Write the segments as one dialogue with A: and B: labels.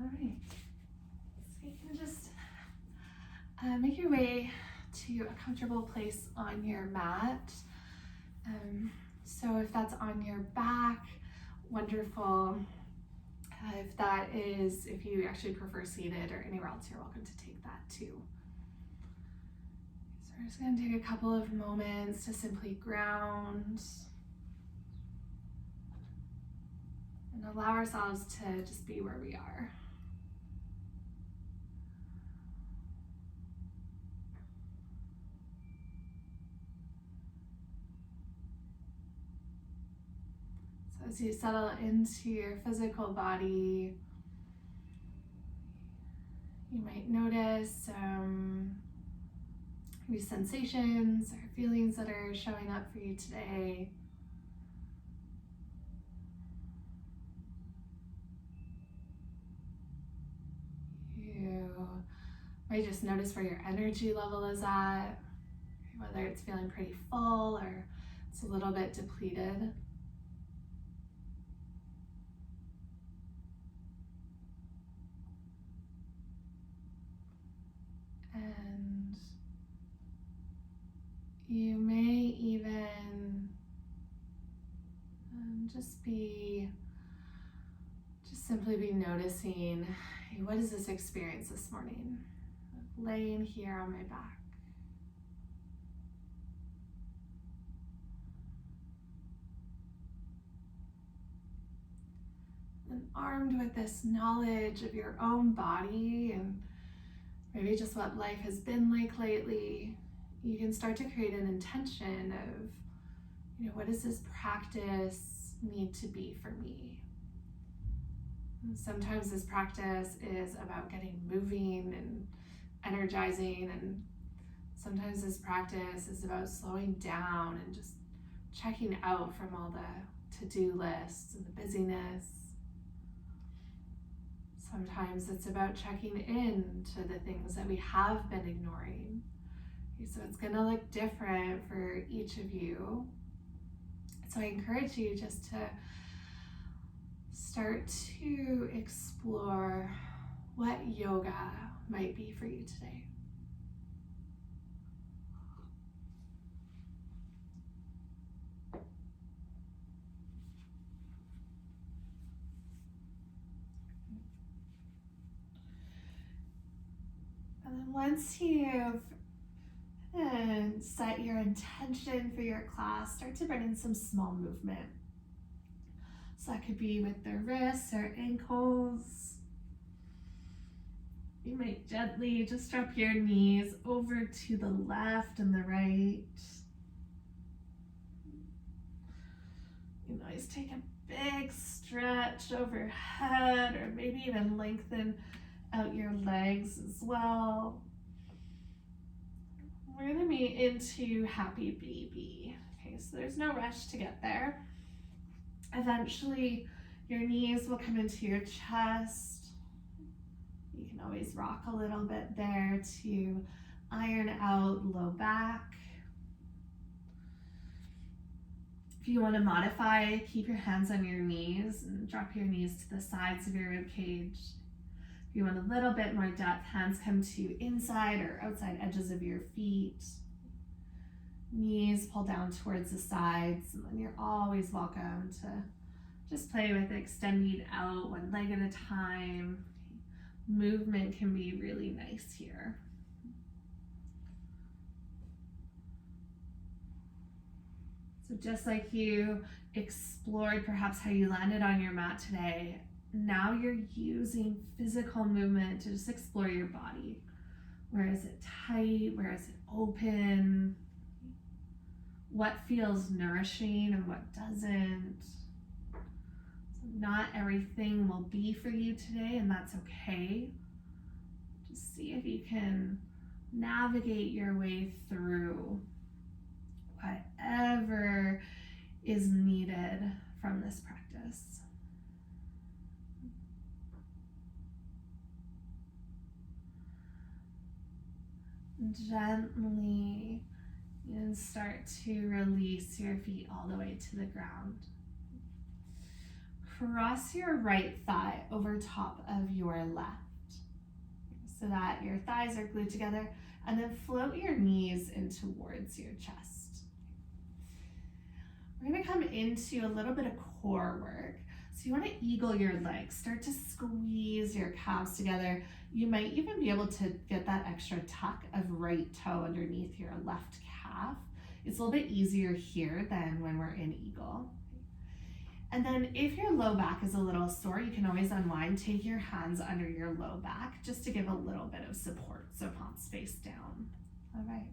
A: All right. So you can just make your way to a comfortable place on your mat. So if that's on your back, wonderful. If you actually prefer seated or anywhere else, you're welcome to take that too. So we're just going to take a couple of moments to simply ground and allow ourselves to just be where we are. So as you settle into your physical body, you might notice maybe sensations or feelings that are showing up for you today. You might just notice where your energy level is at, whether it's feeling pretty full or it's a little bit depleted. And you may even just simply be noticing, hey, what is this experience this morning? Laying here on my back. And armed with this knowledge of your own body and maybe just what life has been like lately, you can start to create an intention of, what does this practice need to be for me? And sometimes this practice is about getting moving and energizing, and sometimes this practice is about slowing down and just checking out from all the to-do lists and the busyness. Sometimes it's about checking in to the things that we have been ignoring. So it's going to look different for each of you. So I encourage you just to start to explore what yoga might be for you today. And then once you've set your intention for your class, start to bring in some small movement. So that could be with the wrists or ankles. You might gently just drop your knees over to the left and the right. You can always take a big stretch overhead, or maybe even lengthen out your legs as well. We're going to be into happy baby. Okay, so there's no rush to get there. Eventually, your knees will come into your chest. You can always rock a little bit there to iron out low back. If you want to modify, keep your hands on your knees and drop your knees to the sides of your rib cage. If you want a little bit more depth, hands come to inside or outside edges of your feet. Knees pull down towards the sides, and then you're always welcome to just play with extending out one leg at a time. Movement can be really nice here. So just like you explored perhaps how you landed on your mat today, now you're using physical movement to just explore your body. Where is it tight? Where is it open? What feels nourishing and what doesn't? So not everything will be for you today, and that's okay. Just see if you can navigate your way through whatever is needed from this practice. Gently and start to release your feet all the way to the ground. cross your right thigh over top of your left so that your thighs are glued together, and then float your knees in towards your chest. We're gonna come into a little bit of core work. So you wanna eagle your legs, start to squeeze your calves together. You might even be able to get that extra tuck of right toe underneath your left calf. It's a little bit easier here than when we're in eagle. And then if your low back is a little sore, you can always unwind, take your hands under your low back just to give a little bit of support, so palms face down. All right,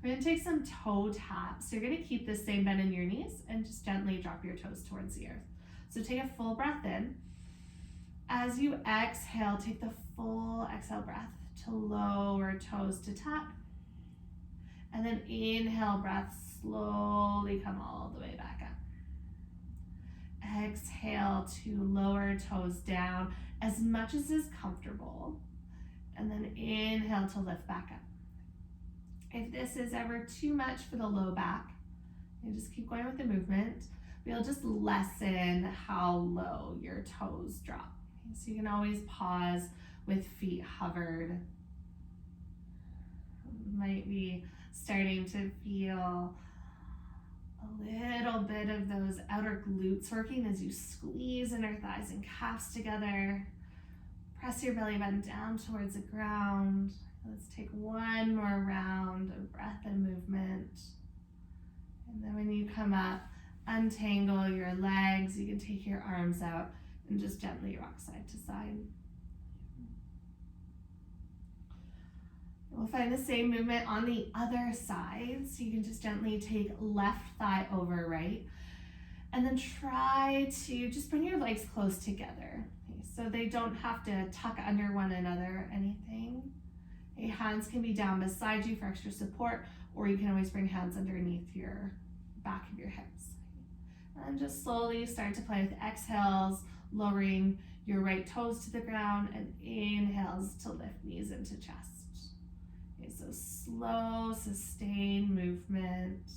A: we're gonna take some toe taps. You're gonna keep the same bend in your knees and just gently drop your toes towards the earth. So take a full breath in. As you exhale, take the full exhale breath to lower toes to tap. And then inhale breath, slowly come all the way back up. Exhale to lower toes down as much as is comfortable. And then inhale to lift back up. If this is ever too much for the low back, you just keep going with the movement. We'll just lessen how low your toes drop. So you can always pause with feet hovered. Might be starting to feel a little bit of those outer glutes working as you squeeze inner thighs and calves together. Press your belly button down towards the ground. Let's take one more round of breath and movement. And then when you come up, untangle your legs. You can take your arms out and just gently rock side to side. We'll find the same movement on the other side. So you can just gently take left thigh over right. And then try to just bring your legs close together. Okay, so they don't have to tuck under one another or anything. Okay, hands can be down beside you for extra support, or you can always bring hands underneath your back of your hips. And just slowly start to play with exhales, lowering your right toes to the ground, and inhales to lift knees into chest. Okay, so slow, sustained movement.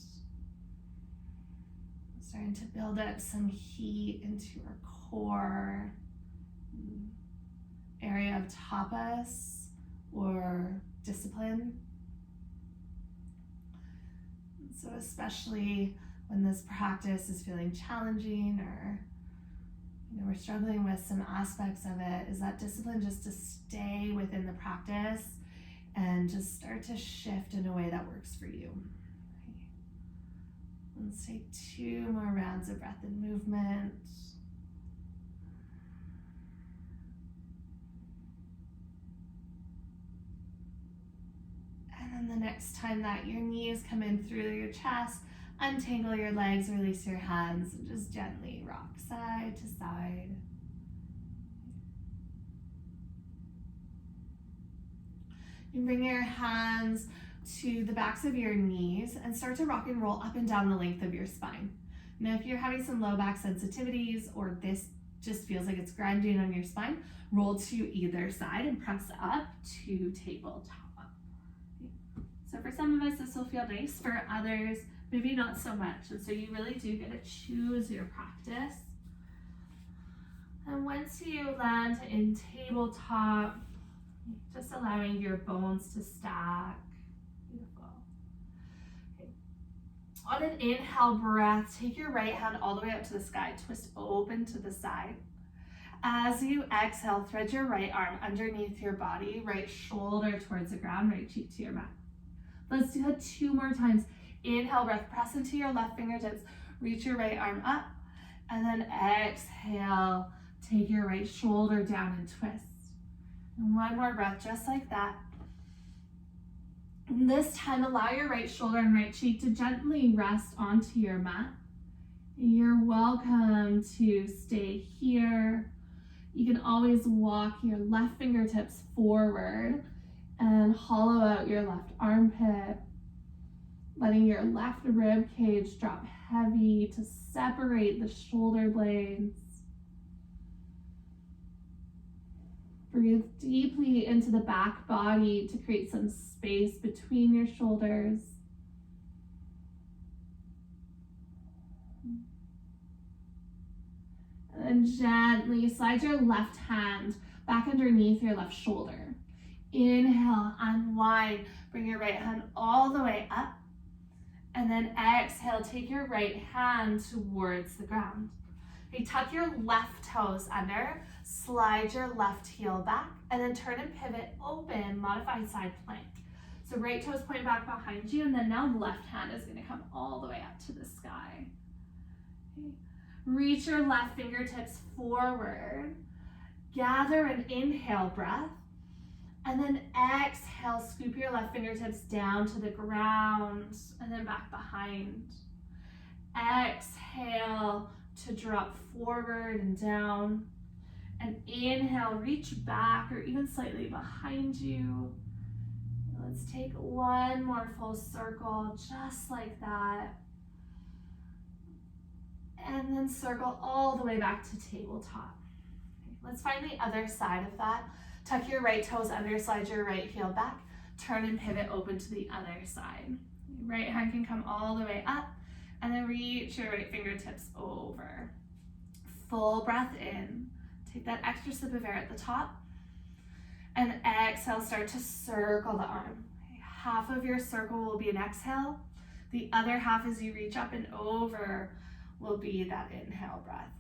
A: Starting to build up some heat into your core, area of tapas or discipline. So especially when this practice is feeling challenging, or we're struggling with some aspects of it, is that discipline just to stay within the practice and just start to shift in a way that works for you. Okay. Let's take 2 more rounds of breath and movement. And then the next time that your knees come in through your chest, untangle your legs, release your hands, and just gently rock side to side. You bring your hands to the backs of your knees and start to rock and roll up and down the length of your spine. Now, if you're having some low back sensitivities, or this just feels like it's grinding on your spine, roll to either side and press up to tabletop. So for some of us, this will feel nice. For others, maybe not so much. And so you really do get to choose your practice. And once you land in tabletop, just allowing your bones to stack. Beautiful. Okay. On an inhale breath, take your right hand all the way up to the sky, twist open to the side. As you exhale, thread your right arm underneath your body, right shoulder towards the ground, right cheek to your mat. Let's do that 2 more times. Inhale, breath, press into your left fingertips, reach your right arm up, and then exhale, take your right shoulder down and twist. And 1 more breath, just like that. And this time, allow your right shoulder and right cheek to gently rest onto your mat. You're welcome to stay here. You can always walk your left fingertips forward and hollow out your left armpit, letting your left rib cage drop heavy to separate the shoulder blades. Breathe deeply into the back body to create some space between your shoulders. And then then gently slide your left hand back underneath your left shoulder. Inhale, unwind, bring your right hand all the way up. And then exhale, take your right hand towards the ground. Okay, tuck your left toes under, slide your left heel back, and then turn and pivot, open, modified side plank. So right toes point back behind you, and then now left hand is gonna come all the way up to the sky. Okay. Reach your left fingertips forward. Gather an inhale breath. And then exhale, scoop your left fingertips down to the ground and then back behind. Exhale to drop forward and down. And inhale, reach back or even slightly behind you. Let's take one more full circle, just like that. And then circle all the way back to tabletop. Okay, let's find the other side of that. Tuck your right toes under, slide your right heel back, turn and pivot open to the other side. Right hand can come all the way up, and then reach your right fingertips over. Full breath in. Take that extra sip of air at the top. And exhale, start to circle the arm. Half of your circle will be an exhale. The other half as you reach up and over will be that inhale breath.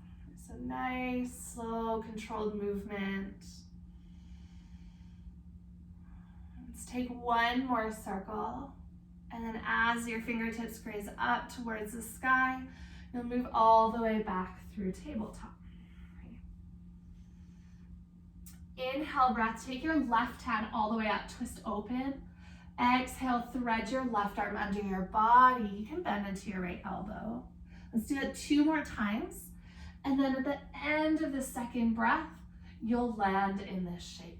A: So nice, slow, controlled movement. Let's take one more circle. And then as your fingertips graze up towards the sky, you'll move all the way back through tabletop. Inhale breath, take your left hand all the way up, twist open. Exhale, thread your left arm under your body. You can bend into your right elbow. Let's do it 2 more times. And then at the end of the second breath, you'll land in this shape.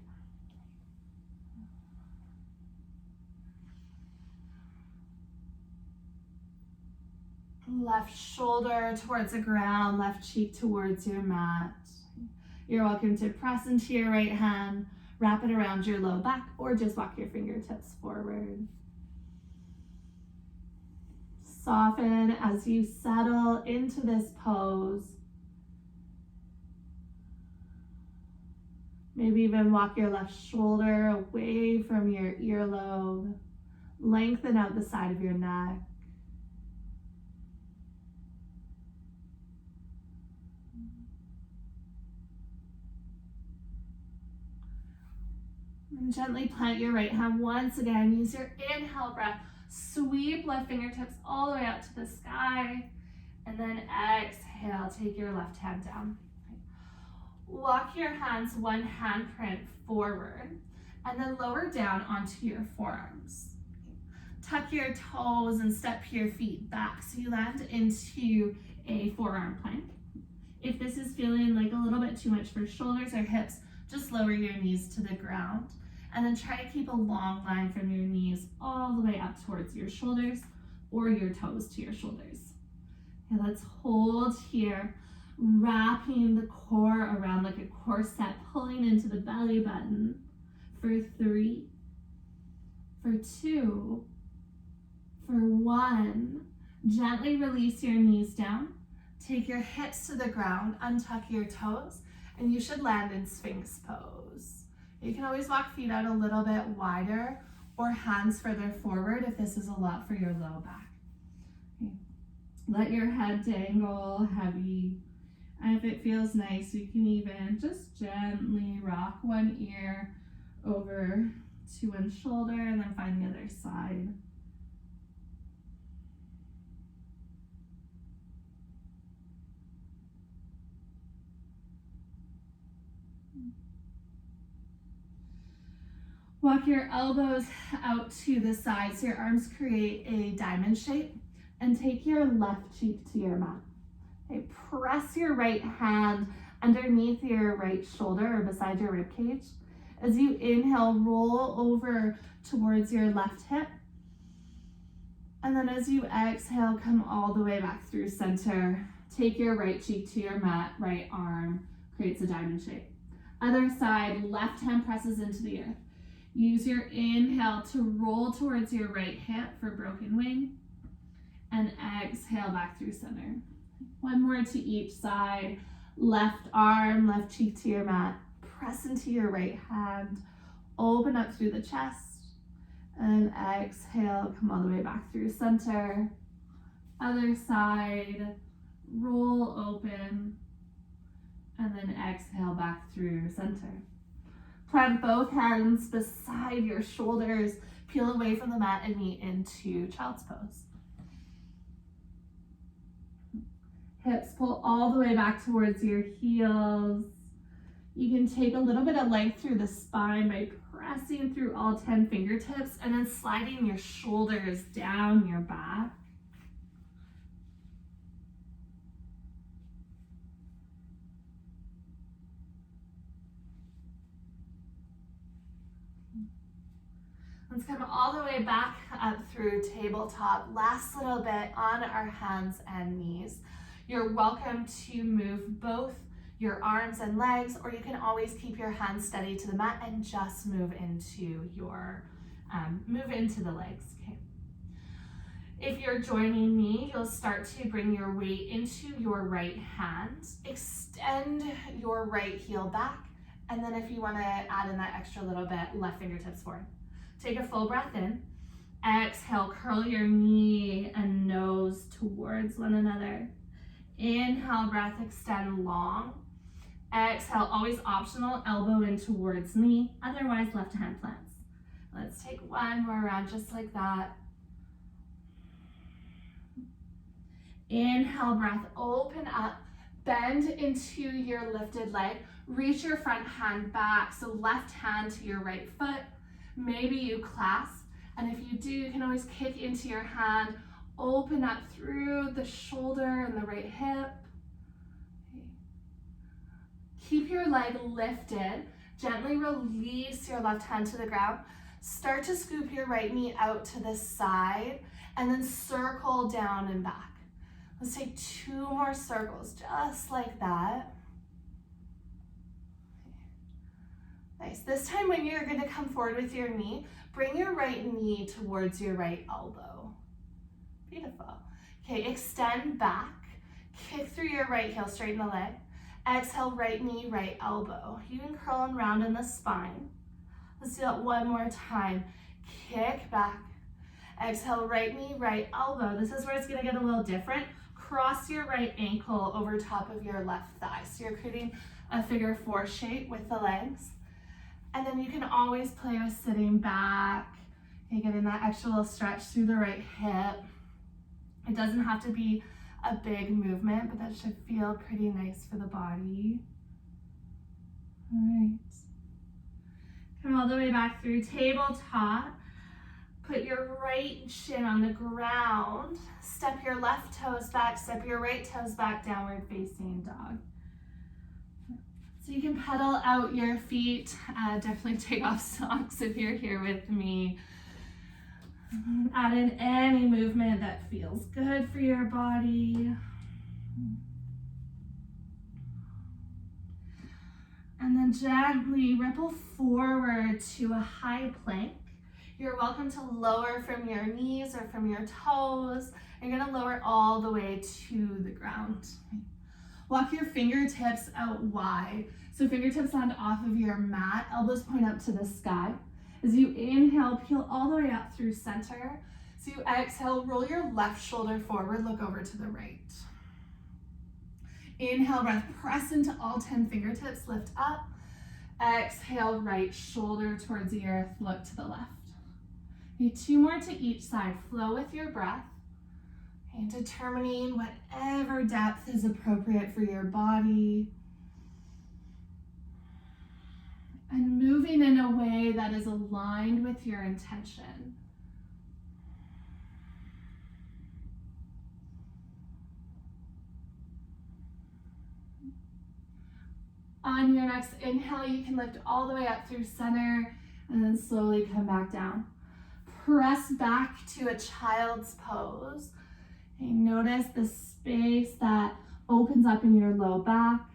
A: Left shoulder towards the ground, left cheek towards your mat. You're welcome to press into your right hand, wrap it around your low back, or just walk your fingertips forward. Soften as you settle into this pose. Maybe even walk your left shoulder away from your earlobe. Lengthen out the side of your neck. And gently plant your right hand once again. Use your inhale breath. Sweep left fingertips all the way out to the sky. And then exhale, take your left hand down. Walk your hands one handprint forward and then lower down onto your forearms. Tuck your toes and step your feet back so you land into a forearm plank. If this is feeling like a little bit too much for shoulders or hips, just lower your knees to the ground and then try to keep a long line from your knees all the way up towards your shoulders or your toes to your shoulders. Okay, let's hold here, wrapping the core around like a corset, pulling into the belly button for 3, for 2, for 1. Gently release your knees down. Take your hips to the ground, untuck your toes, and you should land in Sphinx pose. You can always walk feet out a little bit wider or hands further forward if this is a lot for your low back. Okay. Let your head dangle heavy. And if it feels nice, you can even just gently rock one ear over to one shoulder and then find the other side. Walk your elbows out to the side so your arms create a diamond shape, and take your left cheek to your mat. Okay, press your right hand underneath your right shoulder or beside your rib cage. As you inhale, roll over towards your left hip. And then as you exhale, come all the way back through center. Take your right cheek to your mat, right arm creates a diamond shape. Other side, left hand presses into the earth. Use your inhale to roll towards your right hip for broken wing. And exhale back through center. One more to each side. Left arm, left cheek to your mat. Press into your right hand. Open up through the chest. And exhale, come all the way back through center. Other side, roll open. And then exhale back through center. Plant both hands beside your shoulders. Peel away from the mat and meet into child's pose. Hips pull all the way back towards your heels. You can take a little bit of length through the spine by pressing through all 10 fingertips and then sliding your shoulders down your back. Let's come all the way back up through tabletop. Last little bit on our hands and knees. You're welcome to move both your arms and legs, or you can always keep your hands steady to the mat and just move into the legs. Okay. If you're joining me, you'll start to bring your weight into your right hand. Extend your right heel back, and then if you want to add in that extra little bit, left fingertips forward. Take a full breath in. Exhale, curl your knee and nose towards one another. Inhale, breath, extend long. Exhale, always optional, elbow in towards knee, otherwise left hand plants. Let's take one more round just like that. Inhale, breath, open up, bend into your lifted leg, reach your front hand back, so left hand to your right foot. Maybe you clasp, and if you do, you can always kick into your hand, open up through the shoulder and the right hip. Okay. Keep your leg lifted, gently release your left hand to the ground. Start to scoop your right knee out to the side, and then circle down and back. Let's take 2 more circles, just like that. Nice. This time when you're going to come forward with your knee, bring your right knee towards your right elbow. Beautiful. Okay, extend back. Kick through your right heel, straighten the leg. Exhale, right knee, right elbow. You can curl and round in the spine. Let's do that one more time. Kick back. Exhale, right knee, right elbow. This is where it's going to get a little different. Cross your right ankle over top of your left thigh. So you're creating a figure 4 shape with the legs. And then you can always play with sitting back and getting that extra little stretch through the right hip. It doesn't have to be a big movement, but that should feel pretty nice for the body. All right. Come all the way back through tabletop. Put your right shin on the ground. Step your left toes back, step your right toes back, downward facing dog. So you can pedal out your feet. Definitely take off socks if you're here with me. Add in any movement that feels good for your body. And then gently ripple forward to a high plank. You're welcome to lower from your knees or from your toes. You're gonna lower all the way to the ground. Walk your fingertips out wide. So fingertips land off of your mat, elbows point up to the sky. As you inhale, peel all the way up through center. So you exhale, roll your left shoulder forward, look over to the right. Inhale, breath, press into all 10 fingertips, lift up. Exhale, right shoulder towards the earth, look to the left. Okay, 2 more to each side. Flow with your breath. And determining whatever depth is appropriate for your body. And moving in a way that is aligned with your intention. On your next inhale, you can lift all the way up through center and then slowly come back down. Press back to a child's pose. And notice the space that opens up in your low back.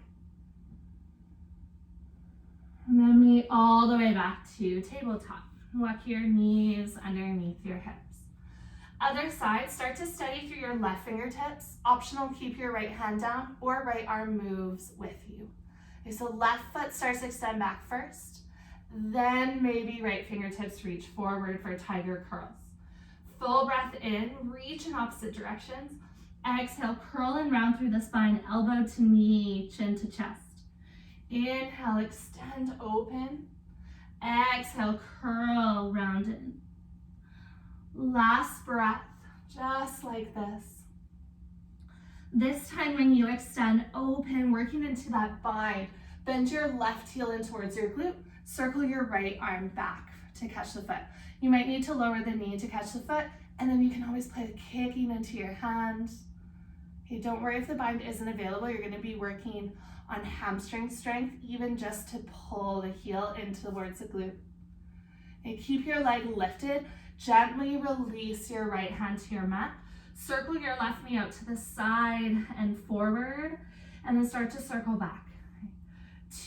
A: And then meet all the way back to tabletop. Walk your knees underneath your hips. Other side, start to steady through your left fingertips. Optional, keep your right hand down or right arm moves with you. Okay, so left foot starts to extend back first. Then maybe right fingertips reach forward for tiger curls. Full breath in, reach in opposite directions. Exhale, curl and round through the spine, elbow to knee, chin to chest. Inhale, extend, open. Exhale, curl, round in. Last breath, just like this. This time when you extend, open, working into that bind. Bend your left heel in towards your glute. Circle your right arm back to catch the foot. You might need to lower the knee to catch the foot, and then you can always play the kicking into your hand. Okay, don't worry if the bind isn't available. You're gonna be working on hamstring strength, even just to pull the heel in towards the glute. Okay, keep your leg lifted. Gently release your right hand to your mat. Circle your left knee out to the side and forward, and then start to circle back.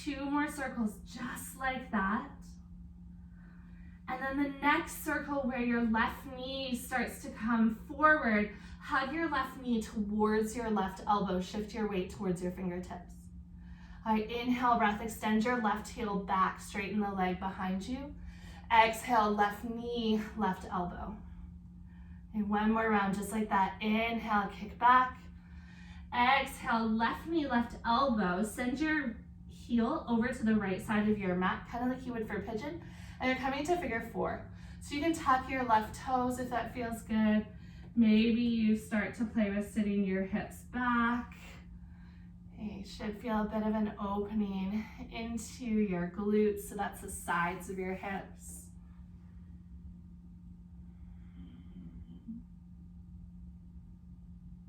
A: 2 more circles just like that. And then the next circle where your left knee starts to come forward, hug your left knee towards your left elbow, shift your weight towards your fingertips. All right, inhale, breath, extend your left heel back, straighten the leg behind you. Exhale, left knee, left elbow. And 1 more round, just like that. Inhale, kick back. Exhale, left knee, left elbow. Send your heel over to the right side of your mat, kind of like you would for pigeon. And you're coming to figure 4. So you can tuck your left toes if that feels good. Maybe you start to play with sitting your hips back. You should feel a bit of an opening into your glutes, so that's the sides of your hips.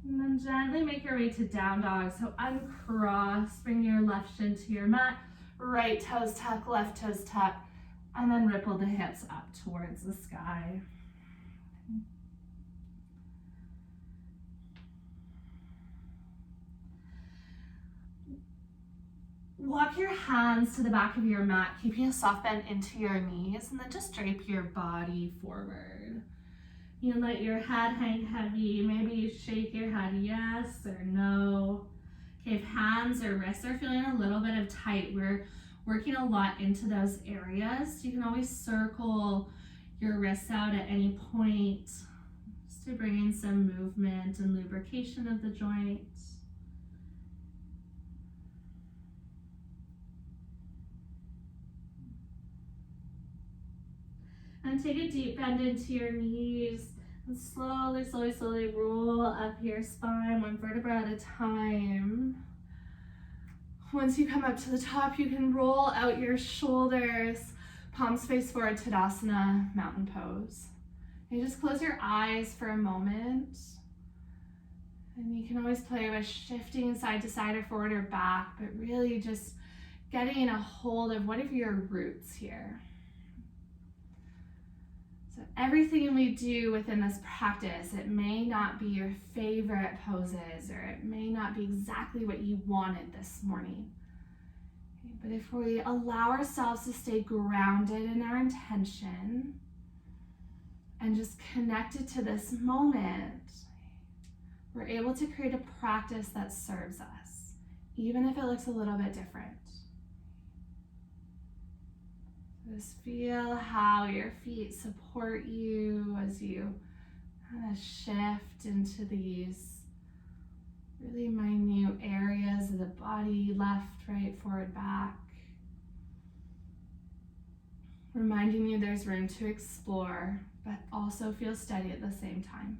A: And then gently make your way to down dog. So uncross, bring your left shin to your mat, right toes tuck, left toes tuck, and then ripple the hips up towards the sky. Walk your hands to the back of your mat, keeping a soft bend into your knees, and then just drape your body forward. You let your head hang heavy. Maybe you shake your head yes or no. Okay, if hands or wrists are feeling a little bit of tight, we're working a lot into those areas. You can always circle your wrists out at any point just to bring in some movement and lubrication of the joint. And take a deep bend into your knees. And slowly roll up your spine, 1 vertebra at a time. Once you come up to the top, you can roll out your shoulders, palms face forward, Tadasana, mountain pose. You just close your eyes for a moment. And you can always play with shifting side to side or forward or back, but really just getting a hold of what are your roots here. So everything we do within this practice, it may not be your favorite poses, or it may not be exactly what you wanted this morning. Okay, but if we allow ourselves to stay grounded in our intention and just connected to this moment, we're able to create a practice that serves us, even if it looks a little bit different. Just feel how your feet support you as you kind of shift into these really minute areas of the body, left, right, forward, back. Reminding you there's room to explore, but also feel steady at the same time.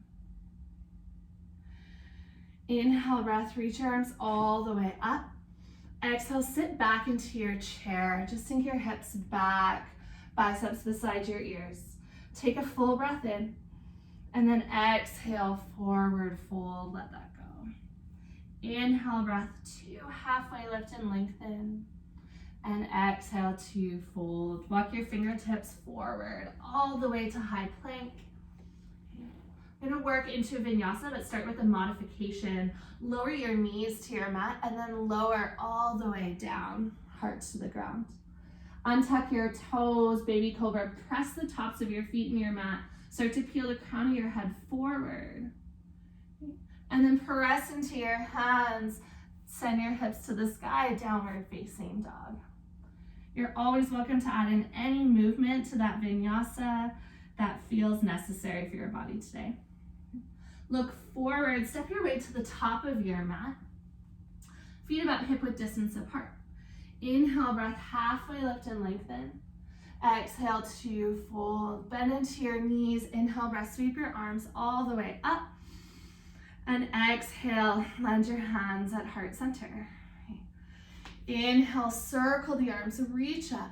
A: Inhale, breath, reach your arms all the way up. Exhale, sit back into your chair. Just sink your hips back, biceps beside your ears. Take a full breath in, and then exhale, forward fold, let that go. Inhale, breath, 2, halfway lift and lengthen. And exhale, 2, fold. Walk your fingertips forward, all the way to high plank. We're gonna work into vinyasa, but start with a modification. Lower your knees to your mat and then lower all the way down, heart to the ground. Untuck your toes, baby cobra. Press the tops of your feet in your mat Start to peel the crown of your head forward. And then press into your hands. Send your hips to the sky, downward facing dog. You're always welcome to add in any movement to that vinyasa that feels necessary for your body today. Look forward, step your way to the top of your mat. Feet about hip width distance apart. Inhale, breath, halfway lift and lengthen. Exhale to fold, bend into your knees. Inhale, breath, sweep your arms all the way up. And exhale, land your hands at heart center. Inhale, circle the arms, reach up.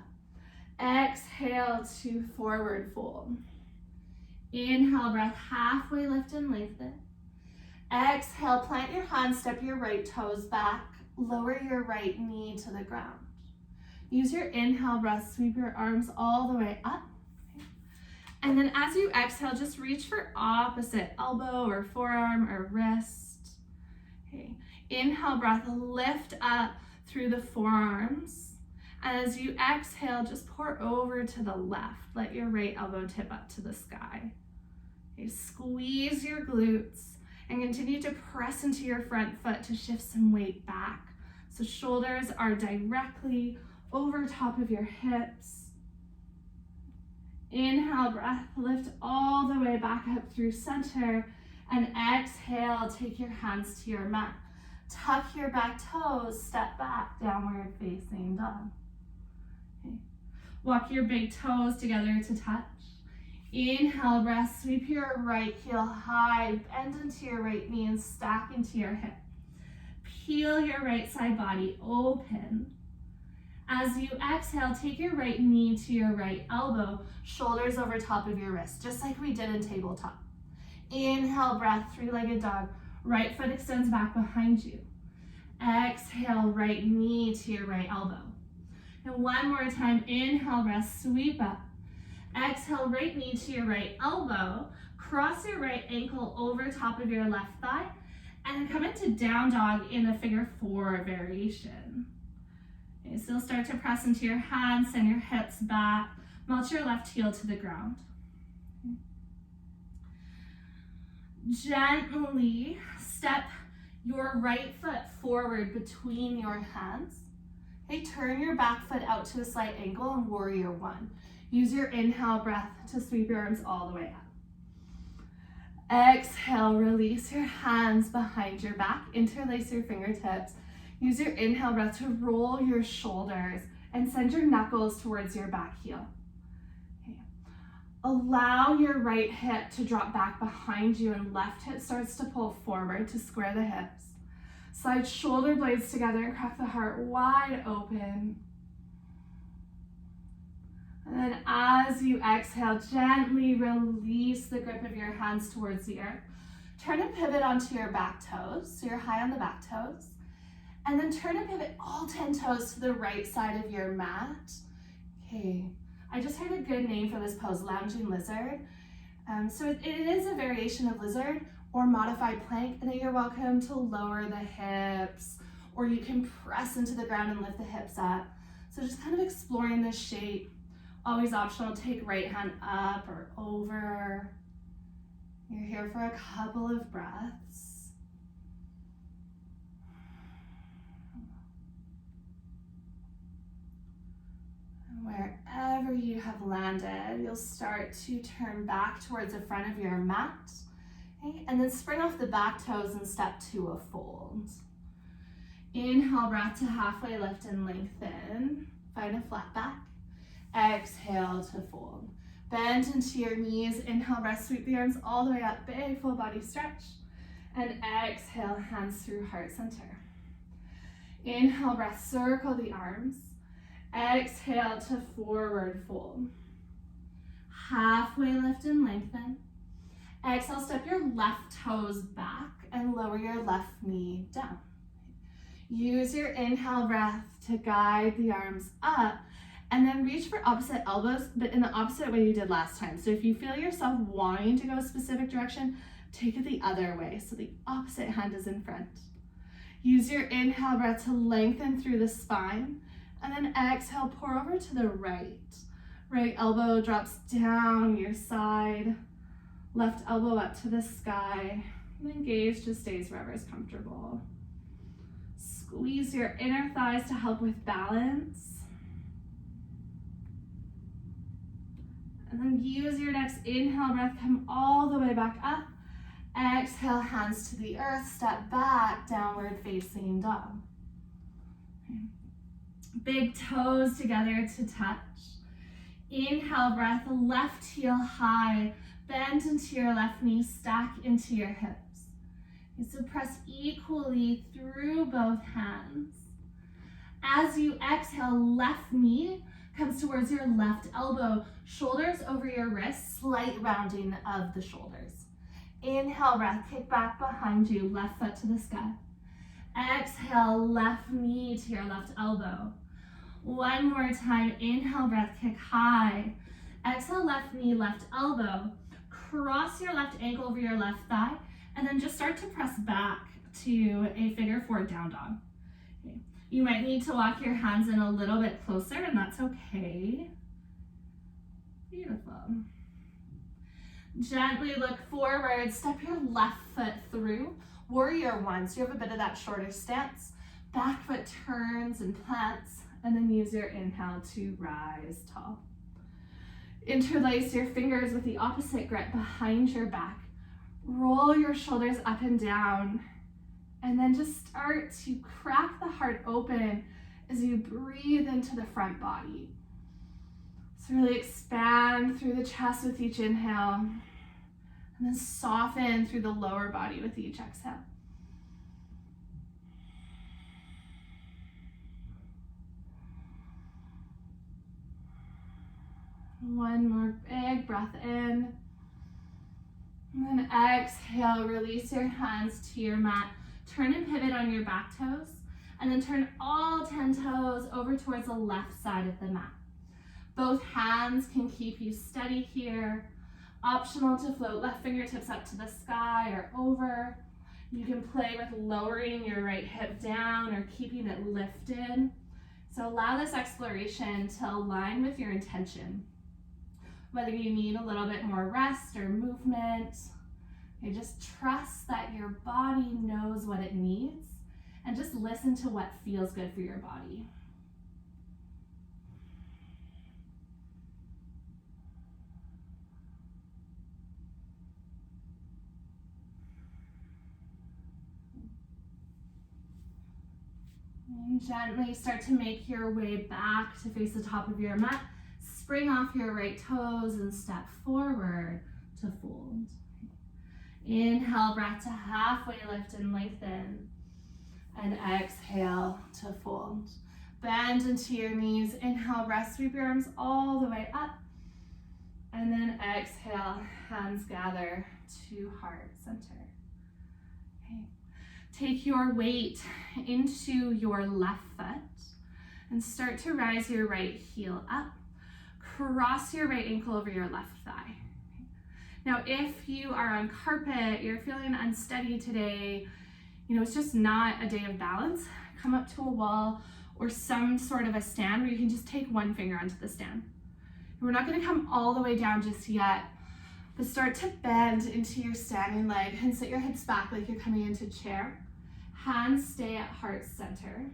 A: Exhale to forward fold. Inhale, breath, halfway lift and lengthen. Exhale, plant your hands, step your right toes back, lower your right knee to the ground. Use your inhale breath, sweep your arms all the way up. And then as you exhale, just reach for opposite elbow or forearm or wrist. Okay. Inhale, breath, lift up through the forearms. And as you exhale, just pour over to the left. Let your right elbow tip up to the sky. Okay. Squeeze your glutes and continue to press into your front foot to shift some weight back. So shoulders are directly over top of your hips. Inhale, breath, lift all the way back up through center, and exhale, take your hands to your mat. Tuck your back toes, step back, downward facing dog. Okay. Walk your big toes together to touch. Inhale, breath, sweep your right heel high, bend into your right knee and stack into your hip. Peel your right side body open. As you exhale, take your right knee to your right elbow, shoulders over top of your wrist, just like we did in tabletop. Inhale, breath, three-legged dog. Right foot extends back behind you. Exhale, right knee to your right elbow. And one more time, inhale, breath, sweep up. Exhale, right knee to your right elbow. Cross your right ankle over top of your left thigh, and then come into down dog in a figure four variation. Okay, so you'll start to press into your hands, send your hips back, melt your left heel to the ground. Okay. Gently step your right foot forward between your hands. Okay, turn your back foot out to a slight angle in warrior one. Use your inhale breath to sweep your arms all the way up. Exhale, release your hands behind your back, interlace your fingertips. Use your inhale breath to roll your shoulders and send your knuckles towards your back heel. Okay. Allow your right hip to drop back behind you and left hip starts to pull forward to square the hips. Slide shoulder blades together and crack the heart wide open. And then as you exhale, gently release the grip of your hands towards the earth. Turn and pivot onto your back toes, so you're high on the back toes. And then turn and pivot all 10 toes to the right side of your mat. Okay, I just heard a good name for this pose, lounging lizard. So it is a variation of lizard or modified plank, and then you're welcome to lower the hips, or you can press into the ground and lift the hips up. So just kind of exploring this shape. Always optional, take right hand up or over. You're here for a couple of breaths. Wherever you have landed, you'll start to turn back towards the front of your mat. Okay? And then spring off the back toes and step to a fold. Inhale, breath to halfway lift and lengthen. Find a flat back. Exhale to fold. Bend into your knees. Inhale, breath, sweep the arms all the way up. Big full body stretch. And exhale, hands through heart center. Inhale, breath, circle the arms. Exhale to forward fold. Halfway lift and lengthen. Exhale, step your left toes back and lower your left knee down. Use your inhale breath to guide the arms up, and then reach for opposite elbows, but in the opposite way you did last time. So if you feel yourself wanting to go a specific direction, take it the other way, so the opposite hand is in front. Use your inhale breath to lengthen through the spine, and then exhale, pour over to the right. Right elbow drops down your side. Left elbow up to the sky. And then gaze just stays wherever is comfortable. Squeeze your inner thighs to help with balance. And then use your next inhale breath, come all the way back up. Exhale, hands to the earth, step back, downward facing dog. Okay. Big toes together to touch. Inhale, breath, left heel high, bend into your left knee, stack into your hips. Okay, so press equally through both hands. As you exhale, left knee comes towards your left elbow, shoulders over your wrists, slight rounding of the shoulders. Inhale, breath, kick back behind you, left foot to the sky. Exhale, left knee to your left elbow. One more time, inhale, breath, kick high. Exhale, left knee, left elbow. Cross your left ankle over your left thigh, and then just start to press back to a figure four down dog. Okay. You might need to walk your hands in a little bit closer, and that's okay. Beautiful. Gently look forward, step your left foot through. Warrior one, so you have a bit of that shorter stance. Back foot turns and plants, and then use your inhale to rise tall. Interlace your fingers with the opposite grip behind your back. Roll your shoulders up and down, and then just start to crack the heart open as you breathe into the front body. So really expand through the chest with each inhale, and then soften through the lower body with each exhale. One more big breath in. And then exhale, release your hands to your mat. Turn and pivot on your back toes, and then turn all 10 toes over towards the left side of the mat. Both hands can keep you steady here. Optional to float left fingertips up to the sky or over. You can play with lowering your right hip down or keeping it lifted. So allow this exploration to align with your intention. Whether you need a little bit more rest or movement, you just trust that your body knows what it needs and just listen to what feels good for your body. And gently start to make your way back to face the top of your mat. Spring off your right toes and step forward to fold. Inhale, breath to halfway lift and lengthen. And exhale to fold. Bend into your knees. Inhale, breath, sweep your arms all the way up. And then exhale, hands gather to heart center. Okay. Take your weight into your left foot and start to rise your right heel up. Cross your right ankle over your left thigh. Now, if you are on carpet, you're feeling unsteady today, it's just not a day of balance, come up to a wall or some sort of a stand where you can just take one finger onto the stand. We're not going to come all the way down just yet, but start to bend into your standing leg and sit your hips back like you're coming into chair. Hands stay at heart center.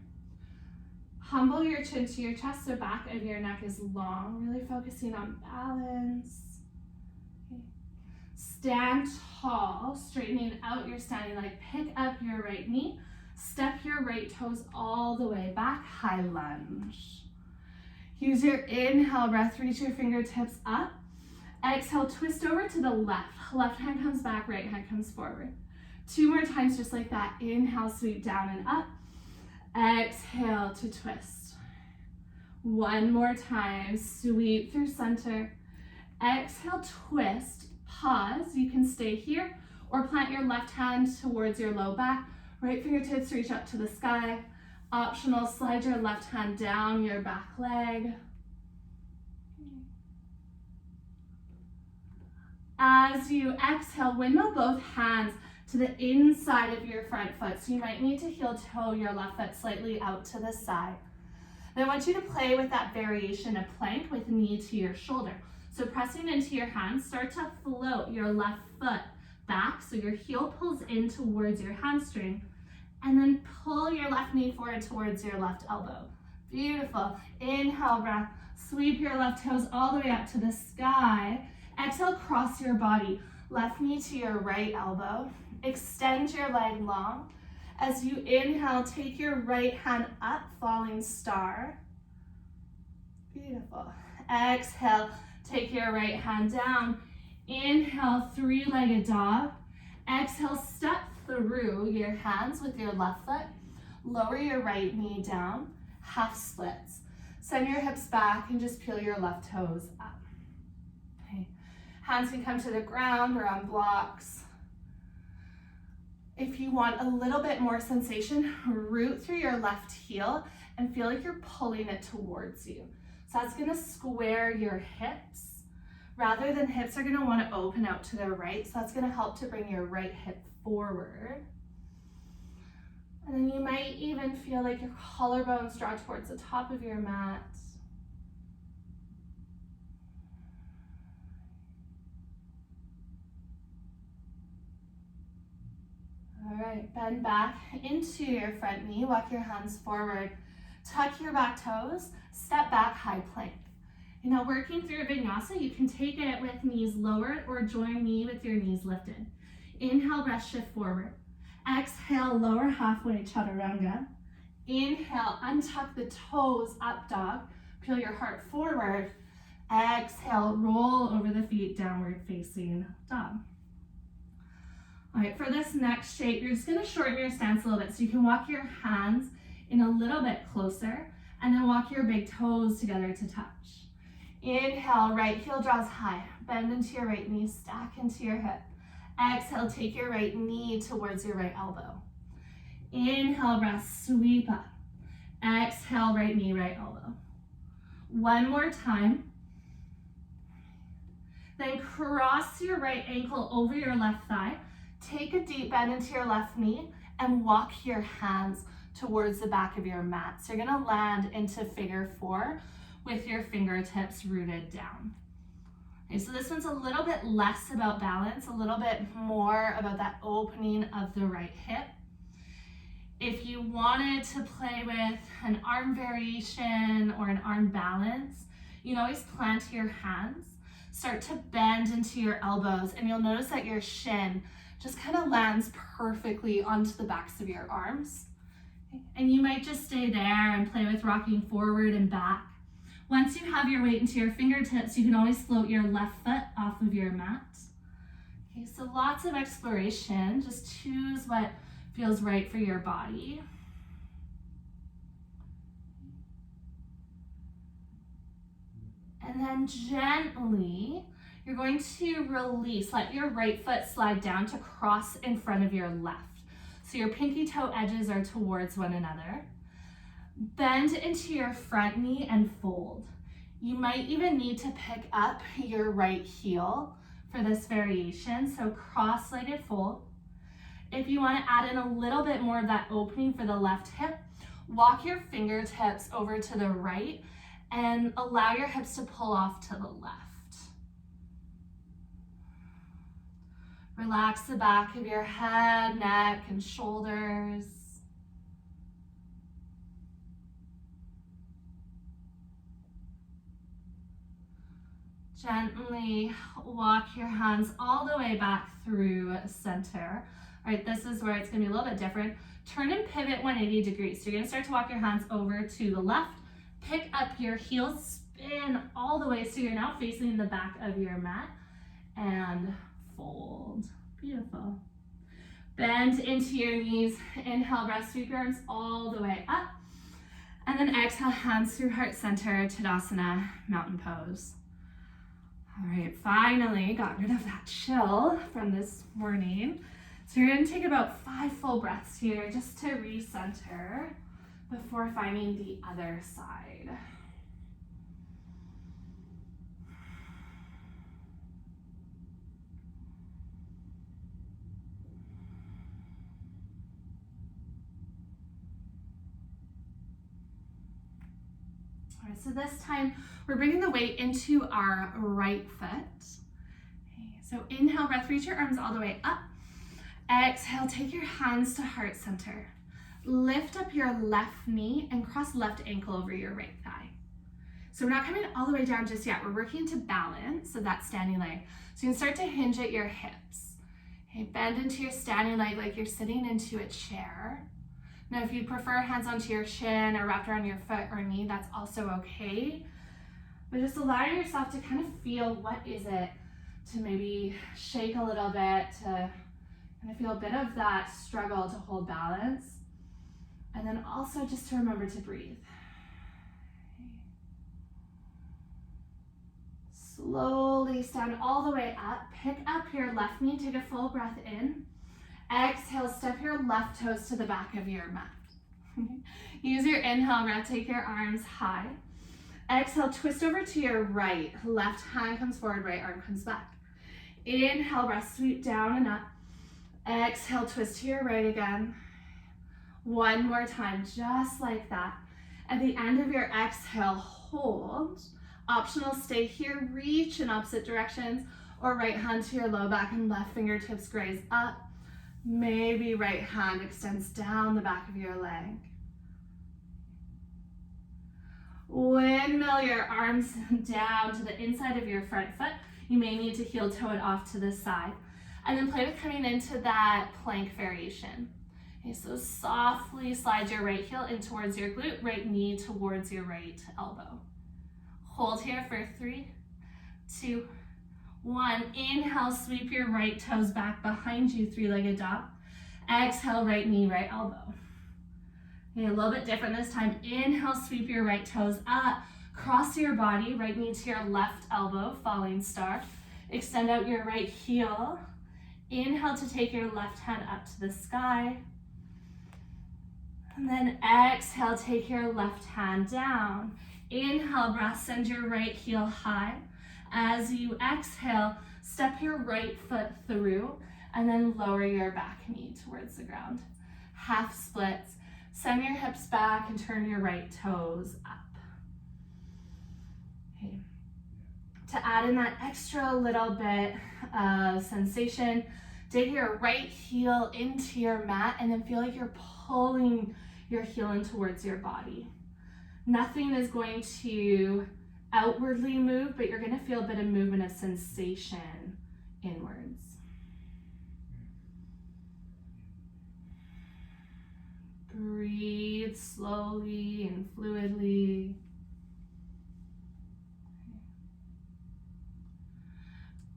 A: Humble your chin to your chest so back of your neck is long, really focusing on balance. Okay. Stand tall, straightening out your standing leg. Pick up your right knee, step your right toes all the way back, high lunge. Use your inhale breath, reach your fingertips up. Exhale, twist over to the left. Left hand comes back, right hand comes forward. 2 more times just like that. Inhale, sweep down and up. Exhale to twist. 1 more time, sweep through center. Exhale, twist, pause. You can stay here or plant your left hand towards your low back. Right fingertips reach up to the sky. Optional, slide your left hand down your back leg. As you exhale, windmill both hands to the inside of your front foot. So you might need to heel toe your left foot slightly out to the side. And I want you to play with that variation of plank with knee to your shoulder.
B: So pressing into your hands, start to float your left foot back so your heel pulls in towards your hamstring, and then pull your left knee forward towards your left elbow. Beautiful. Inhale, breath. Sweep your left toes all the way up to the sky. Exhale, cross your body. Left knee to your right elbow. Extend your leg long. As you inhale, take your right hand up, falling star. Beautiful. Exhale, take your right hand down. Inhale, three-legged dog. Exhale, step through your hands with your left foot. Lower your right knee down, half splits. Send your hips back and just peel your left toes up. Okay. Hands can come to the ground or on blocks. If you want a little bit more sensation, root through your left heel and feel like you're pulling it towards you. So that's gonna square your hips. Rather than hips are gonna wanna open out to the right, so that's gonna help to bring your right hip forward. And then you might even feel like your collarbones draw towards the top of your mat. All right, bend back into your front knee, walk your hands forward, tuck your back toes, step back, high plank. You know, working through vinyasa, you can take it with knees lowered or join me with your knees lifted. Inhale, breath shift forward. Exhale, lower halfway, chaturanga. Inhale, untuck the toes, up dog. Peel your heart forward. Exhale, roll over the feet, downward facing dog. All right, for this next shape, you're just gonna shorten your stance a little bit so you can walk your hands in a little bit closer and then walk your big toes together to touch. Inhale, right heel draws high. Bend into your right knee, stack into your hip. Exhale, take your right knee towards your right elbow. Inhale, breath, sweep up. Exhale, right knee, right elbow. One more time. Then cross your right ankle over your left thigh. Take a deep bend into your left knee and walk your hands towards the back of your mat. So you're gonna land into figure four with your fingertips rooted down. Okay, so this one's a little bit less about balance, a little bit more about that opening of the right hip. If you wanted to play with an arm variation or an arm balance, you can always plant your hands, start to bend into your elbows, and you'll notice that your shin just kind of lands perfectly onto the backs of your arms. Okay, and you might just stay there and play with rocking forward and back. Once you have your weight into your fingertips, you can always float your left foot off of your mat. Okay, so lots of exploration. Just choose what feels right for your body. And then gently, you're going to release. Let your right foot slide down to cross in front of your left. So your pinky toe edges are towards one another. Bend into your front knee and fold. You might even need to pick up your right heel for this variation, so cross-legged fold. If you want to add in a little bit more of that opening for the left hip, walk your fingertips over to the right and allow your hips to pull off to the left. Relax the back of your head, neck, and shoulders. Gently walk your hands all the way back through center. All right, this is where it's gonna be a little bit different. Turn and pivot 180 degrees. So you're gonna start to walk your hands over to the left, pick up your heels, spin all the way so you're now facing the back of your mat, and fold. Beautiful. Bend into your knees. Inhale, breath, sweep your arms all the way up. And then exhale, hands through heart center, Tadasana, mountain pose. All right, finally got rid of that chill from this morning. So you're gonna take about 5 full breaths here just to recenter before finding the other side. All right, so this time we're bringing the weight into our right foot. Okay, so inhale, breath, reach your arms all the way up. Exhale, take your hands to heart center. Lift up your left knee and cross left ankle over your right thigh. So we're not coming all the way down just yet. We're working to balance, so that standing leg. So you can start to hinge at your hips. Okay, bend into your standing leg like you're sitting into a chair. Now, if you prefer hands onto your shin or wrapped around your foot or knee, that's also okay. But just allow yourself to kind of feel what is it to maybe shake a little bit, to kind of feel a bit of that struggle to hold balance. And then also just to remember to breathe. Slowly stand all the way up. Pick up your left knee, take a full breath in. Exhale, step your left toes to the back of your mat. Use your inhale breath, take your arms high. Exhale, twist over to your right. Left hand comes forward, right arm comes back. Inhale, breath, sweep down and up. Exhale, twist to your right again. One more time, just like that. At the end of your exhale, hold. Optional, stay here, reach in opposite directions, or right hand to your low back and left fingertips graze up. Maybe right hand extends down the back of your leg. Windmill your arms down to the inside of your front foot. You may need to heel toe it off to the side. And then play with coming into that plank variation. Okay, so softly slide your right heel in towards your glute, right knee towards your right elbow. Hold here for 3, 2, 1. Inhale, sweep your right toes back behind you, three-legged dog. Exhale, right knee, right elbow. Okay, a little bit different this time. Inhale, sweep your right toes up. Cross your body, right knee to your left elbow, falling star. Extend out your right heel. Inhale to take your left hand up to the sky. And then exhale, take your left hand down. Inhale, breath, send your right heel high. As you exhale, step your right foot through and then lower your back knee towards the ground. Half splits. Send your hips back and turn your right toes up. Okay. To add in that extra little bit of sensation, dig your right heel into your mat and then feel like you're pulling your heel in towards your body. Nothing is going to outwardly move, but you're going to feel a bit of movement of sensation inwards. Breathe slowly and fluidly.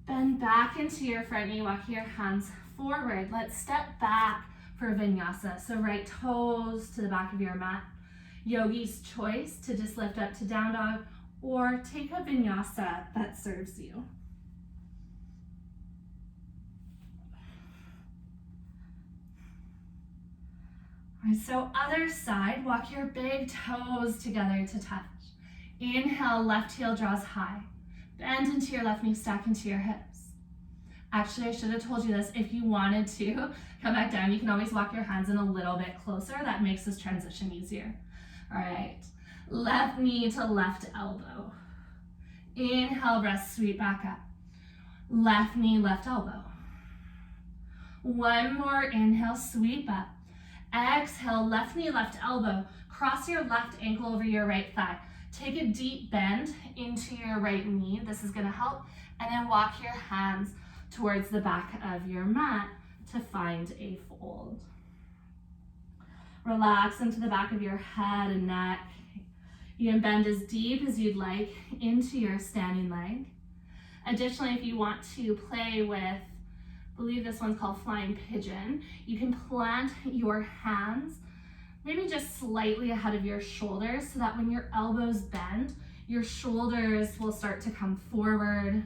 B: Bend back into your front knee, walk your hands forward. Let's step back for vinyasa. So right toes to the back of your mat. Yogi's choice to just lift up to down dog or take a vinyasa that serves you. All right, so other side, walk your big toes together to touch. Inhale, left heel draws high. Bend into your left knee, stack into your hips. Actually, I should have told you this. If you wanted to come back down, you can always walk your hands in a little bit closer. That makes this transition easier. All right, left knee to left elbow. Inhale, breath, sweep back up. Left knee, left elbow. One more inhale, sweep up. Exhale, left knee, left elbow. Cross your left ankle over your right thigh. Take a deep bend into your right knee. This is gonna help. And then walk your hands towards the back of your mat to find a fold. Relax into the back of your head and neck. You can bend as deep as you'd like into your standing leg. Additionally, if you want to play with, I believe this one's called flying pigeon, you can plant your hands maybe just slightly ahead of your shoulders so that when your elbows bend, your shoulders will start to come forward.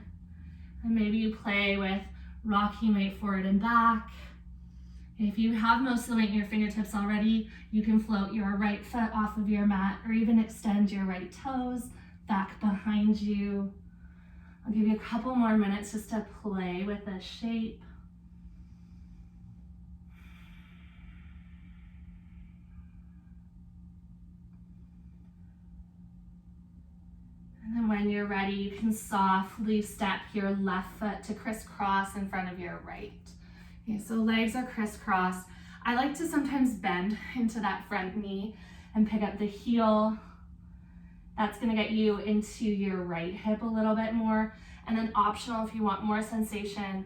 B: And maybe you play with rocking weight forward and back. If you have most of the weight in your fingertips already, you can float your right foot off of your mat or even extend your right toes back behind you. I'll give you a couple more minutes just to play with this shape. when you're ready, you can softly step your left foot to crisscross in front of your right. Okay, so legs are crisscrossed. I like to sometimes bend into that front knee and pick up the heel. That's gonna get you into your right hip a little bit more. And then optional, if you want more sensation,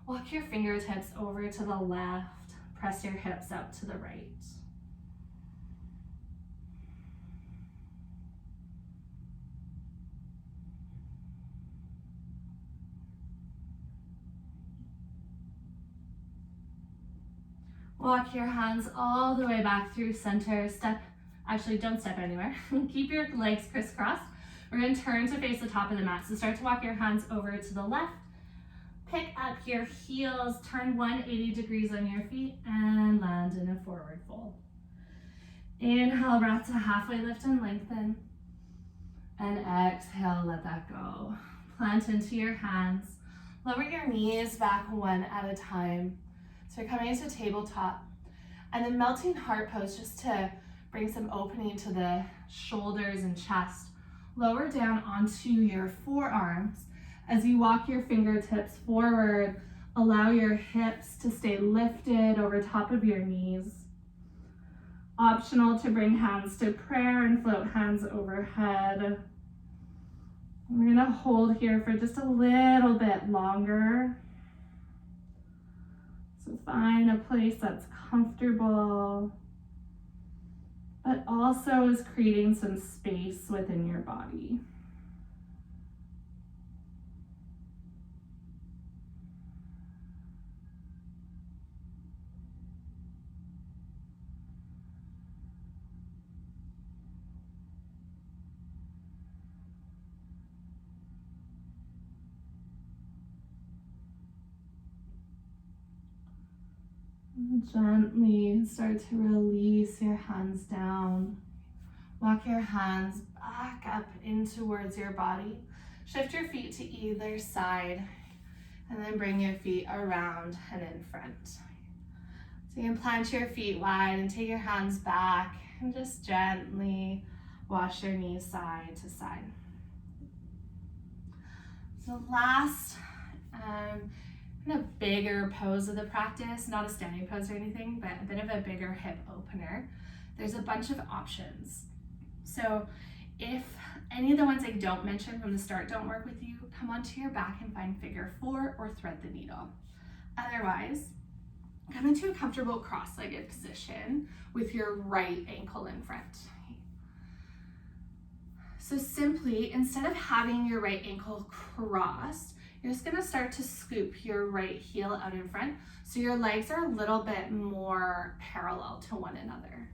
B: walk your fingertips over to the left, press your hips out to the right. Walk your hands all the way back through center. Actually don't step anywhere. Keep your legs crisscrossed. We're gonna turn to face the top of the mat. So start to walk your hands over to the left. Pick up your heels, turn 180 degrees on your feet and land in a forward fold. Inhale, breath to halfway lift and lengthen. And exhale, let that go. Plant into your hands. Lower your knees back one at a time. So you're coming into tabletop. And then melting heart pose, just to bring some opening to the shoulders and chest. Lower down onto your forearms. As you walk your fingertips forward, allow your hips to stay lifted over top of your knees. Optional to bring hands to prayer and float hands overhead. We're gonna hold here for just a little bit longer. So find a place that's comfortable, but also is creating some space within your body. Gently start to release your hands down. Walk your hands back up in towards your body. Shift your feet to either side and then bring your feet around and in front. So you can plant your feet wide and take your hands back and just gently wash your knees side to side. So last, kind of bigger pose of the practice, not a standing pose or anything, but a bit of a bigger hip opener. There's a bunch of options. So if any of the ones I don't mention from the start don't work with you, come onto your back and find figure 4 or thread the needle. Otherwise, come into a comfortable cross-legged position with your right ankle in front. So simply, instead of having your right ankle crossed, you're just gonna start to scoop your right heel out in front so your legs are a little bit more parallel to one another.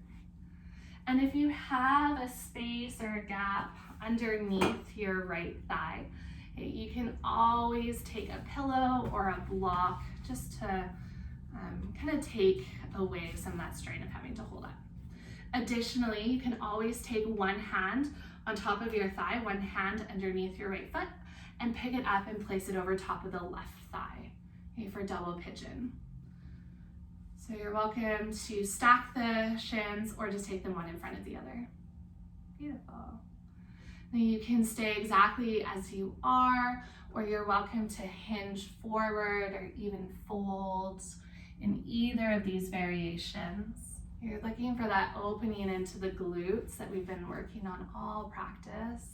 B: And if you have a space or a gap underneath your right thigh, you can always take a pillow or a block just to kind of take away some of that strain of having to hold up. Additionally, you can always take one hand on top of your thigh, one hand underneath your right foot, and pick it up and place it over top of the left thigh, okay, for double pigeon. So you're welcome to stack the shins or just take them one in front of the other. Beautiful. Now you can stay exactly as you are, or you're welcome to hinge forward or even fold in either of these variations. You're looking for that opening into the glutes that we've been working on all practice.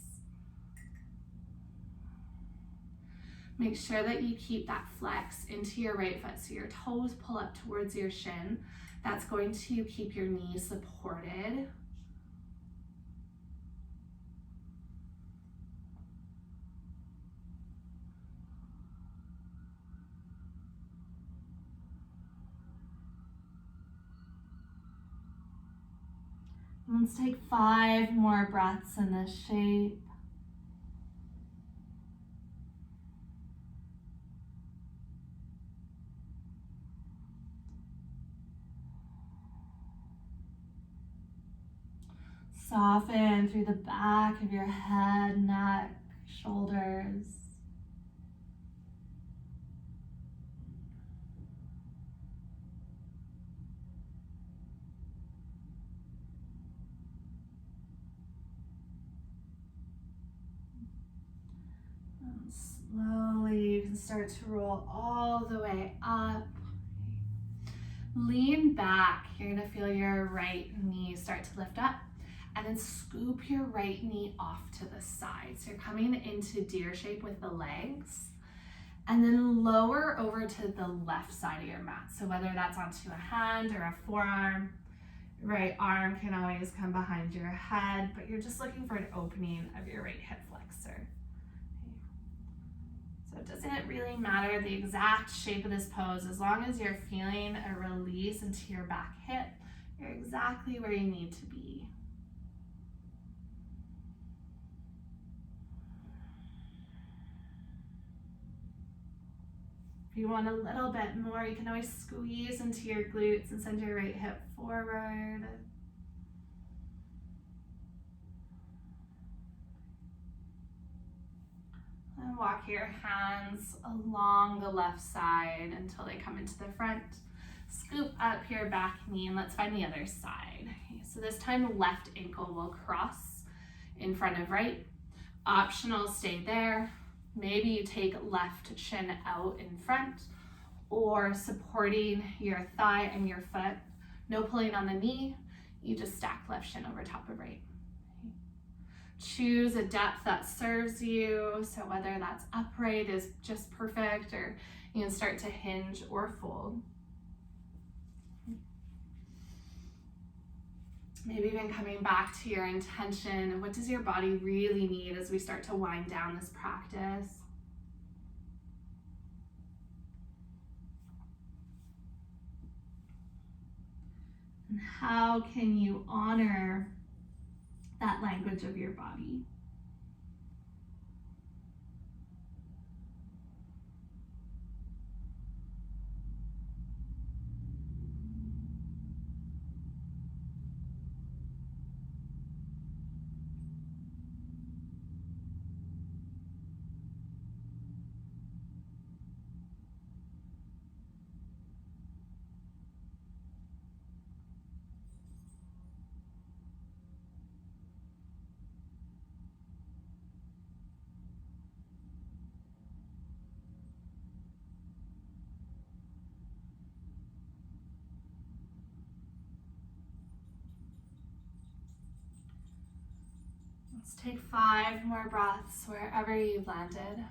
B: Make sure that you keep that flex into your right foot so your toes pull up towards your shin. That's going to keep your knees supported. Let's take 5 more breaths in this shape. Soften through the back of your head, neck, shoulders. Slowly, you can start to roll all the way up. Lean back. You're gonna feel your right knee start to lift up, and then scoop your right knee off to the side. So you're coming into deer shape with the legs, and then lower over to the left side of your mat. So whether that's onto a hand or a forearm, right arm can always come behind your head, but you're just looking for an opening of your right hip flexor. So it doesn't really matter the exact shape of this pose, as long as you're feeling a release into your back hip, you're exactly where you need to be. If you want a little bit more, you can always squeeze into your glutes and send your right hip forward. And walk your hands along the left side until they come into the front. Scoop up your back knee, and let's find the other side. Okay, so this time left ankle will cross in front of right. Optional, stay there. Maybe you take left shin out in front, or supporting your thigh and your foot. No pulling on the knee. You just stack left shin over top of right. Choose a depth that serves you. So whether that's upright is just perfect, or you can start to hinge or fold. Maybe even coming back to your intention. What does your body really need as we start to wind down this practice? And how can you honor that language of your body? Let's take 5 more breaths wherever you've landed.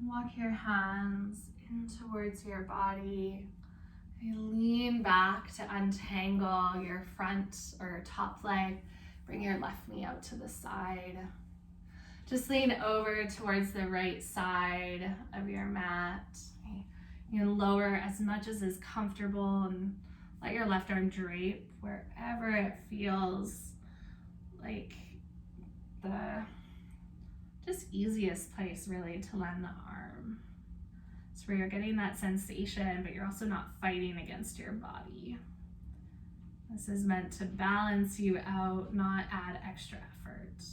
B: Walk your hands in towards your body. And lean back to untangle your front or top leg. Bring your left knee out to the side. Just lean over towards the right side of your mat. You can lower as much as is comfortable and let your left arm drape wherever it feels like the just easiest place really to land the arm. It's where you're getting that sensation, but you're also not fighting against your body. This is meant to balance you out, not add extra effort.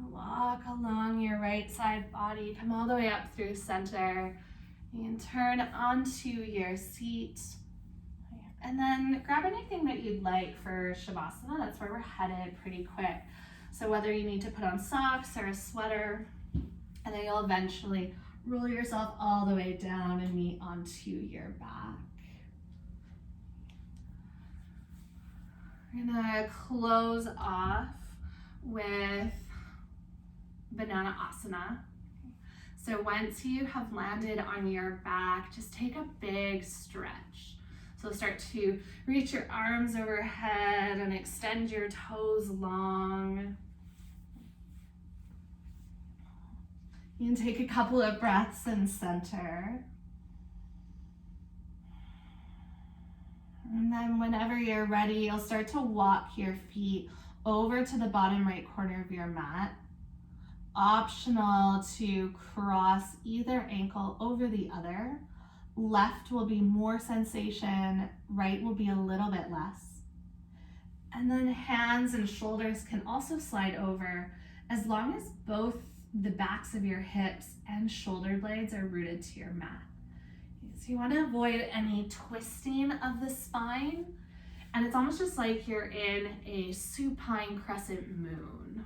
B: Walk along your right side body, come all the way up through center, and turn onto your seat. And then grab anything that you'd like for Shavasana. That's where we're headed pretty quick. So whether you need to put on socks or a sweater, and then you'll eventually roll yourself all the way down and meet onto your back. We're gonna close off with Banana Asana. So once you have landed on your back, just take a big stretch. So start to reach your arms overhead and extend your toes long. You can take a couple of breaths in center. And then whenever you're ready, you'll start to walk your feet over to the bottom right corner of your mat. Optional to cross either ankle over the other. Left will be more sensation, right will be a little bit less. And then hands and shoulders can also slide over as long as both the backs of your hips and shoulder blades are rooted to your mat. So you want to avoid any twisting of the spine, and it's almost just like you're in a supine crescent moon.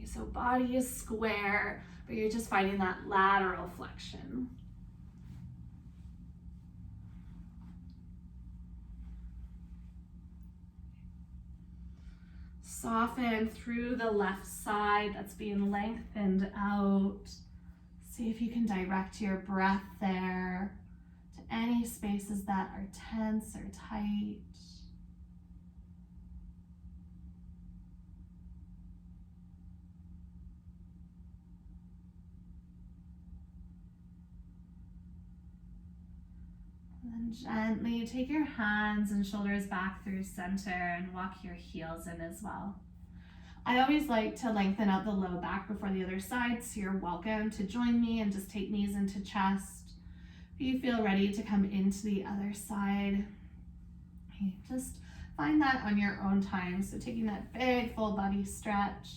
B: So body is square, but you're just finding that lateral flexion. Soften through the left side that's being lengthened out. See if you can direct your breath there to any spaces that are tense or tight. And then gently take your hands and shoulders back through center and walk your heels in as well. I always like to lengthen out the low back before the other side, so you're welcome to join me and just take knees into chest. If you feel ready to come into the other side, just find that on your own time. So taking that big full body stretch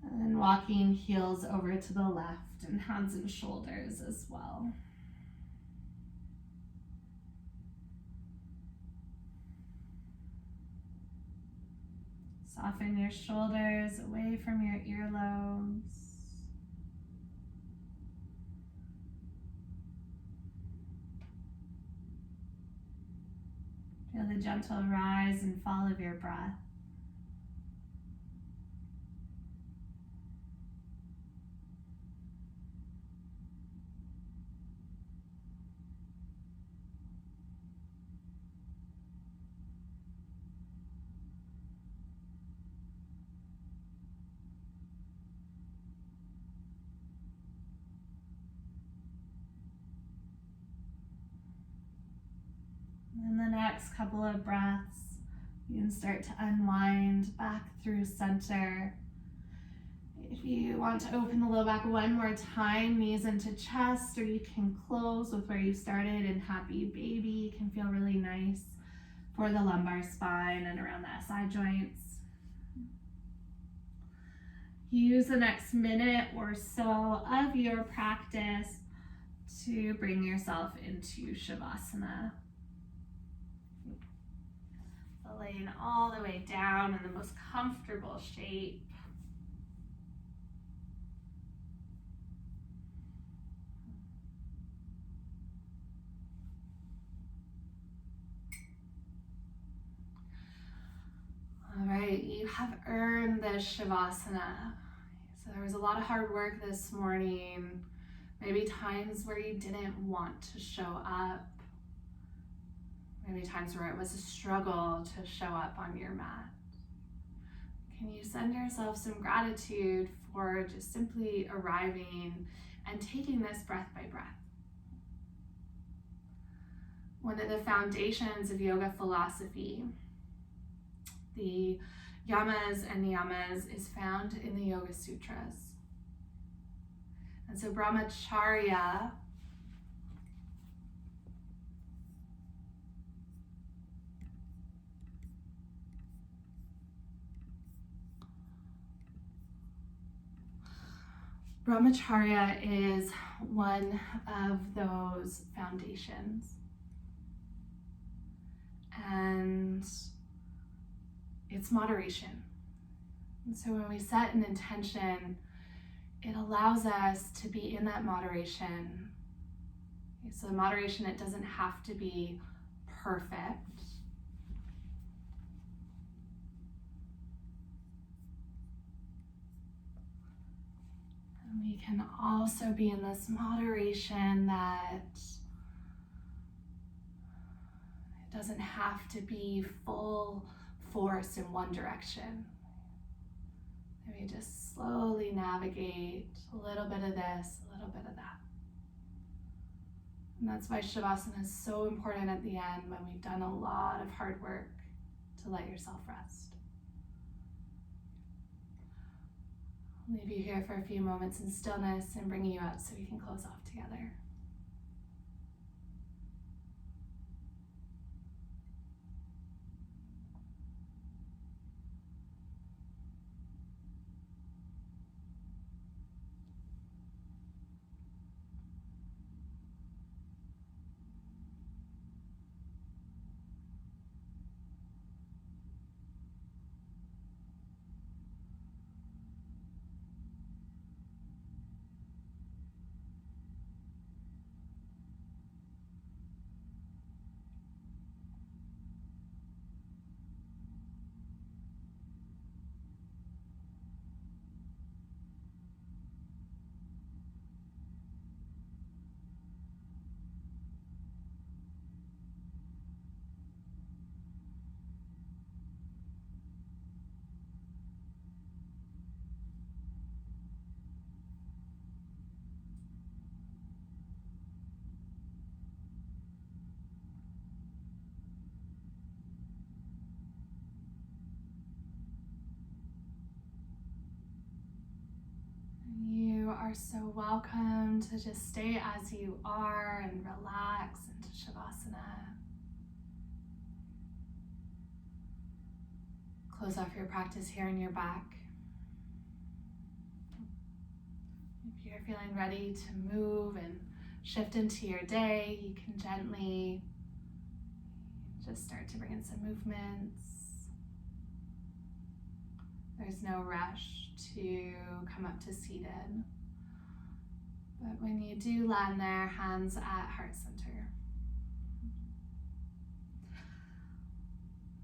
B: and then walking heels over to the left and hands and shoulders as well. Soften your shoulders away from your earlobes. Feel the gentle rise and fall of your breath. And the next couple of breaths, you can start to unwind back through center. If you want to open the low back one more time, knees into chest, or you can close with where you started in happy baby. It can feel really nice for the lumbar spine and around the SI joints. Use the next minute or so of your practice to bring yourself into Shavasana. Laying all the way down in the most comfortable shape. All right, you have earned this Shavasana. So there was a lot of hard work this morning, maybe times where you didn't want to show up. Maybe times where it was a struggle to show up on your mat. Can you send yourself some gratitude for just simply arriving and taking this breath by breath? One of the foundations of yoga philosophy, the yamas and niyamas, is found in the Yoga Sutras. And so brahmacharya Brahmacharya is one of those foundations. And it's moderation. And so when we set an intention, it allows us to be in that moderation. So the moderation, it doesn't have to be perfect. We can also be in this moderation that it doesn't have to be full force in one direction. Maybe just slowly navigate a little bit of this, a little bit of that.
A: And that's why Shavasana is so important at the end when we've done a lot of hard work to let yourself rest. I'll leave you here for a few moments in stillness and bring you up so we can close off together. You are so welcome to just stay as you are and relax into Shavasana. Close off your practice here in your back. If you're feeling ready to move and shift into your day, you can gently just start to bring in some movements. There's no rush to come up to seated. But when you do land there, hands at heart center.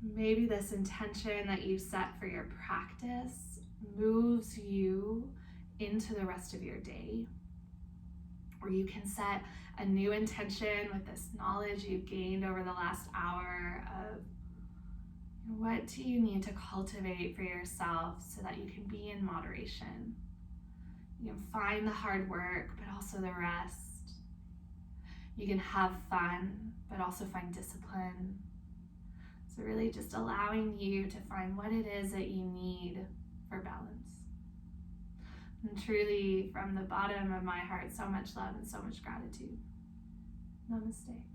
A: Maybe this intention that you set for your practice moves you into the rest of your day. Or you can set a new intention with this knowledge you've gained over the last hour of what do you need to cultivate for yourself so that you can be in moderation. You can find the hard work, but also the rest. You can have fun, but also find discipline. So really just allowing you to find what it is that you need for balance. And truly, from the bottom of my heart, so much love and so much gratitude. Namaste.